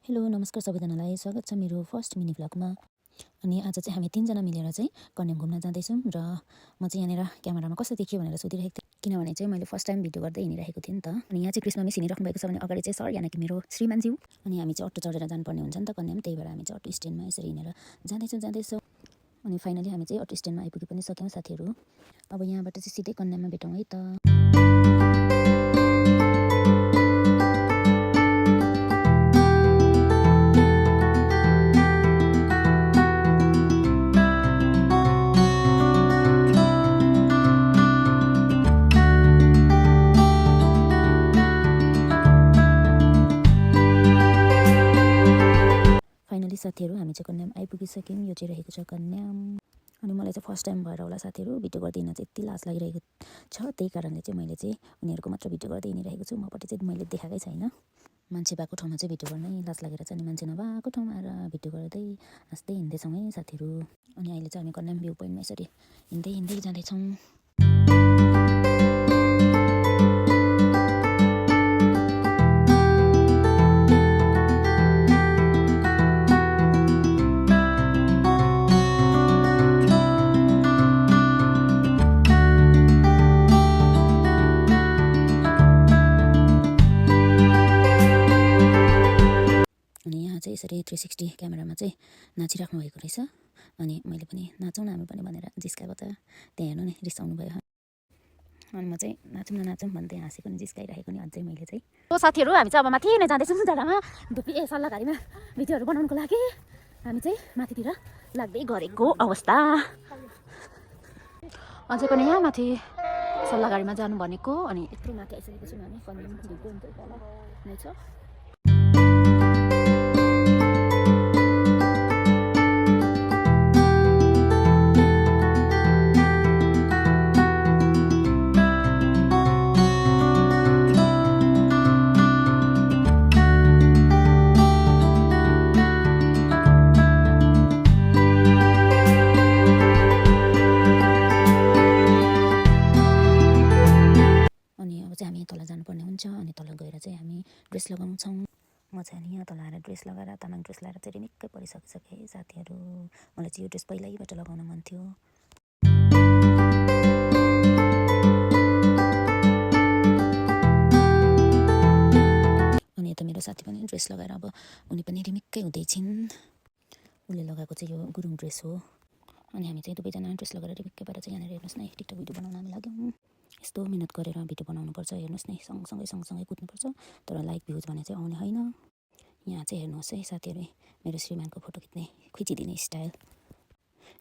Hello नमस्कार सबैजनालाई स्वागत छ मेरो फर्स्ट मिनी भ्लगमा। अनि आज चाहिँ हामी 3 जना मिलेर चाहिँ कन्याम घुम्न जाँदैछौँ र म चाहिँ यहाँनिर क्यामेरामा कस्तो देखियो भनेर सोधिरहेको थिएँ, किनभने चाहिँ मैले फर्स्ट टाइम भिडियो गर्दै हिँडिरहेको थिएँ नि त। अनि यहाँ चाहिँ कृष्ण मिस हिँडिराख्नु भएको छ भने अगाडि चाहिँ सर यानि कि मेरो श्रीमानज्यू। अनि हामी चाहिँ अटो चढेर जानुपर्ने हुन्छ नि त कन्याम, त्यही भएर हामी चाहिँ अटो स्ट्यान्डमा यसरी हिँडेर जाँदैछौँ। अनि फाइनली हामी चाहिँ अटो स्ट्यान्डमा आइपुगि पनि सक्यौँ साथीहरू। अब यहाँबाट चाहिँ सिधै कन्याममा भेटौँ है त। साथीहरू हामी चाहिँ कन्याम आइपुगिसक्यौँ। यो चाहिँ रहेको छ कन्याम। अनि मलाई चाहिँ फर्स्ट टाइम भएर होला साथीहरू भिडियो गर्दै हिँड्न चाहिँ यति लाज लागिरहेको छ, त्यही कारणले चाहिँ मैले चाहिँ उनीहरूको मात्र भिडियो गर्दै हिँडिरहेको छु। मपट्टि चाहिँ मैले देखाएकै छैन। मान्छे भएको ठाउँमा चाहिँ भिडियो गर्नै लाज लागेर चाहिँ, अनि मान्छे नभएको ठाउँमा आएर भिडियो गर्दै हाँस्दै हिँड्दैछौँ है साथीहरू। अनि अहिले चाहिँ हामी कन्याम भ्यू पोइन्टमा यसरी हिँड्दै जाँदैछौँ। यसरी 360 क्यामेरामा चाहिँ नाचिराख्नु भएको रहेछ। अनि मैले पनि नाचौँ न हामी पनि भनेर जिस्काएको त, त्यहाँ हेर्नु नि रिसाउनु भयो। अनि म चाहिँ नाचौँ भन्दै हाँसी पनि जिस्काइराखेको नि अझै मैले चाहिँ। साथीहरू हामी चाहिँ अब माथि नै जाँदैछौँ जग्गामा सल्लाहघारीमा भिडियोहरू बनाउनुको लागि हामी चाहिँ माथितिर लाग्दै गरेको अवस्था। अझै पनि यहाँ माथि सल्लाहघारीमा जानु भनेको। अनि यत्रो माथि आइसकेको छौँ हामी, कन्याम भ्यू पोइन्ट नै छ। हामी तल जानुपर्ने हुन्छ। अनि तल गएर चाहिँ हामी ड्रेस लगाउँछौँ। म चाहिँ अनि यहाँ तल आएर ड्रेस लगाएर तामाङ ड्रेस लगाएर चाहिँ निकै परिसकिसकेँ साथीहरू। मलाई चाहिँ यो ड्रेस पहिल्यैबाट लगाउन मन थियो। अनि यता मेरो साथी पनि ड्रेस लगाएर अब उनी पनि रिमिक्कै हुँदैछिन्। उसले लगाएको चाहिँ यो गुरुङ ड्रेस हो। अनि हामी चाहिँ दुवैजना ड्रेस लगाएर रिमिक्कै भएर चाहिँ यहाँनिर हेर्नुहोस् न टिकटक भिडियो बनाउन हामी लाग्यौँ। यस्तो मिहिनेत गरेर भिडियो बनाउनुपर्छ, हेर्नुहोस् न सँगसँगै कुद्नुपर्छ, तर लाइक भ्युज भने चाहिँ आउने होइन। यहाँ चाहिँ हेर्नुहोस् है साथीहरू, मेरो श्रीमानको फोटो खिचिदिने स्टाइल।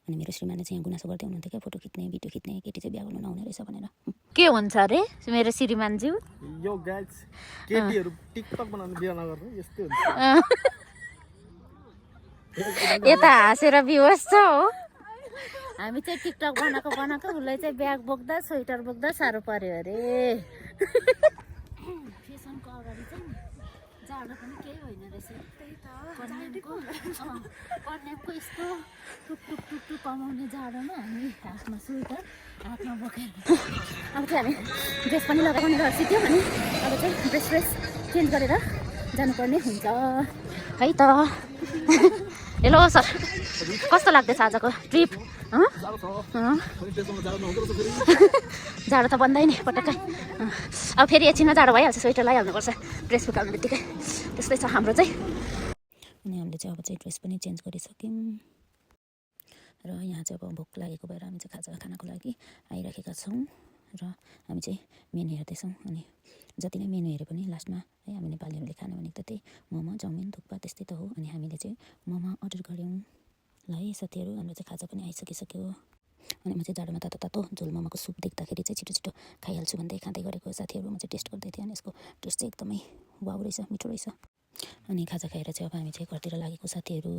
अनि मेरो श्रीमानले चाहिँ यहाँ गुनासो गर्दै हुनुहुन्थ्यो क्या, फोटो खिच्ने भिडियो खिच्ने, केटी चाहिँ बिहा गर्नु नहुने रहेछ भनेर। के हुन्छ अरे मेरो श्रीमानज्यू? यो गाइस केटीहरू टिकटक बनाउन बिहा नगर्नु, यस्तै हुन्छ। यता हाँसेर बिहोस छ हो। हामी चाहिँ टिकटक बनाएको उसलाई चाहिँ ब्याग बोक्दा स्वेटर बोक्दा साह्रो पर्यो अरे। फेसनको अगाडि चाहिँ जाडो पनि केही होइन रहेछ। त्यही त कन्यामको यस्तो टुक कमाउने जाडोमा हामी हातमा स्वेटर हातमा बोकेर अब चाहिँ हामी ड्रेस पनि लगाउने सिक्यौँ। अनि अब चाहिँ ड्रेस चेन्ज गरेर जानुपर्ने हुन्छ है त। हेलो सर, कस्तो लाग्दैछ आजको ट्रिप? जाडो त बन्दैन पटक्कै। अब फेरि एकछिनमा जाडो भइहाल्छ, स्वेटर लगाइहाल्नुपर्छ ड्रेस फुकाल्ने बित्तिकै। त्यस्तै छ हाम्रो चाहिँ। अनि हामीले चाहिँ अब चाहिँ ड्रेस पनि चेन्ज गरिसक्यौँ र यहाँ चाहिँ अब भोक लागेको भएर हामी चाहिँ खानाको लागि आइराखेका छौँ र हामी चाहिँ मेनु हेर्दैछौँ। अनि जति नै मेनु हेरे पनि लास्टमा है हामी नेपालीहरूले खाने भनेको त त्यही मोमो चाउमिन थुक्पा त्यस्तै त हो। अनि हामीले चाहिँ मोमो अर्डर गऱ्यौँ ल है साथीहरू। हाम्रो चाहिँ खाजा पनि आइसकिसक्यो। अनि म चाहिँ जाडोमा तातो झोल मोमोको सुप देख्दाखेरि चाहिँ छिटो खाइहाल्छु भन्दै खाँदै गरेको साथीहरू। म चाहिँ टेस्ट गर्दै थिएँ अनि यसको टेस्ट चाहिँ एकदमै वाउ रहेछ, मिठो रहेछ। अनि खाजा खाएर चाहिँ अब हामी चाहिँ घरतिर लागेको साथीहरू।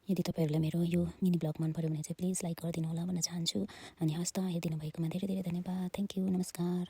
यदि तपाईँहरूलाई मेरो यो मिनी ब्लग मन पऱ्यो भने चाहिँ प्लिज लाइक गरिदिनु होला भन्न चाहन्छु। अनि हस् त, हेरिदिनु भएकोमा धेरै धेरै धन्यवाद। थ्याङ्क यू, नमस्कार।